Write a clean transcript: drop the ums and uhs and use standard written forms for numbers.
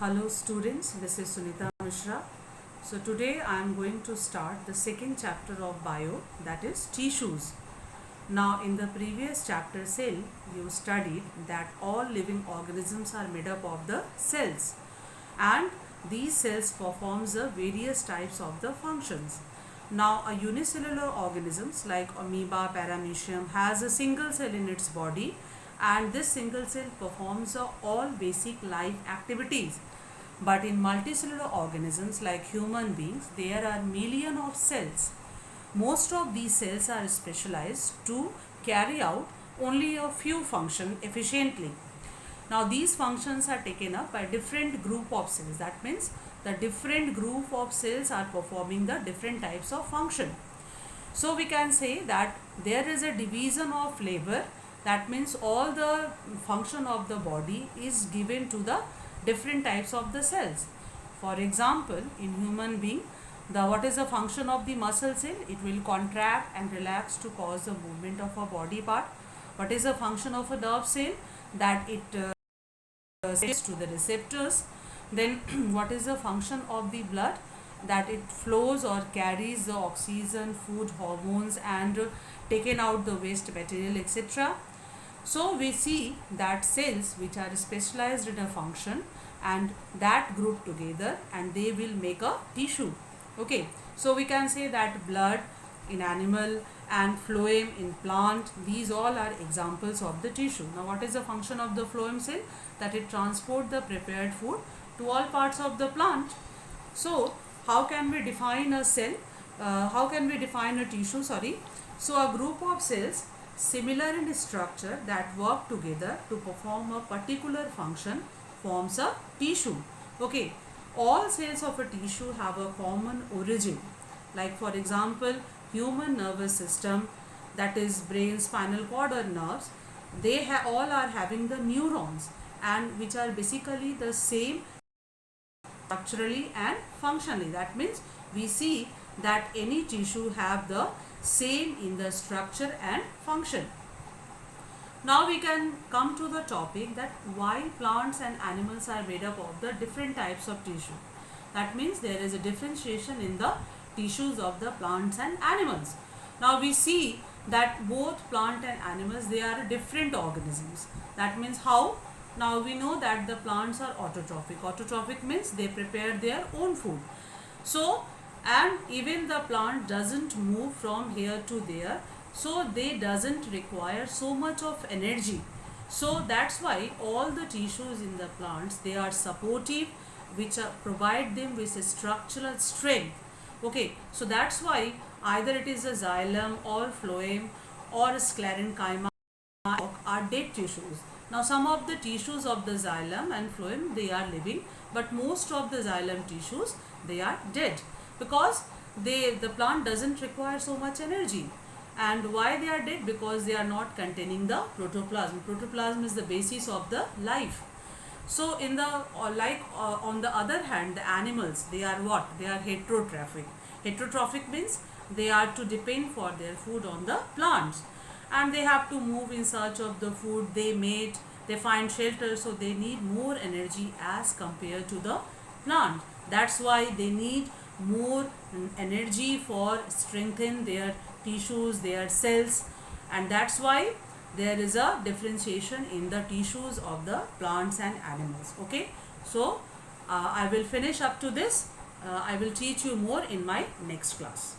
Hello students, this is Sunita Mishra. So today I am going to start the second chapter of bio, that is tissues. Now in the previous chapter cell, you studied that all living organisms are made up of the cells, and these cells performs the various types of the functions. Now a unicellular organisms like amoeba, paramecium has a single cell in its body, and this single cell performs all basic life activities. But in multicellular organisms like human beings, there are millions of cells. Most of these cells are specialized to carry out only a few functions efficiently. Now these functions are taken up by different group of cells. That means the different group of cells are performing the different types of function. So we can say that there is a division of labor. That means all the function of the body is given to the different types of the cells. For example, in human being, what is the function of the muscle cell? It will contract and relax to cause the movement of a body part. What is the function of a nerve cell? That it sends to the receptors. Then what is the function of the blood? That it flows or carries the oxygen, food, hormones, and taken out the waste material, etc. So we see that cells which are specialized in a function and that group together and they will make a tissue. Okay, so we can say that blood in animal and phloem in plant, these all are examples of the tissue. Now what is the function of the phloem cell? That it transport the prepared food to all parts of the plant. So how can we define a cell? How can we define a tissue? So a group of cells similar in structure that work together to perform a particular function forms a tissue. Okay, all cells of a tissue have a common origin. Like for example, human nervous system, that is brain, spinal cord or nerves, they all are having the neurons, and which are basically the same structurally and functionally. That means we see that any tissue have the same in the structure and function. Now we can come to the topic that why plants and animals are made up of the different types of tissue. That means there is a differentiation in the tissues of the plants and animals. Now we see that both plant and animals, they are different organisms. That means how? Now we know that the plants are autotrophic. Autotrophic means they prepare their own food. So, and even the plant doesn't move from here to there, so they doesn't require so much of energy. So that's why all the tissues in the plants, they are supportive, which provide them with a structural strength. Okay, so that's why either it is a xylem or phloem or sclerenchyma are dead tissues. Now some of the tissues of the xylem and phloem, they are living, but most of the xylem tissues, they are dead because the plant doesn't require so much energy. And why they are dead? Because they are not containing the protoplasm. Protoplasm is the basis of the life. So in the on the other hand, the animals, they are what? They are heterotrophic. Heterotrophic means they are to depend for their food on the plants, and they have to move in search of the food. They mate, they find shelter, so they need more energy as compared to the plant. That's why they need more energy for strengthen their tissues, their cells, and that's why there is a differentiation in the tissues of the plants and animals. Okay, so I will finish up to this. I will teach you more in my next class.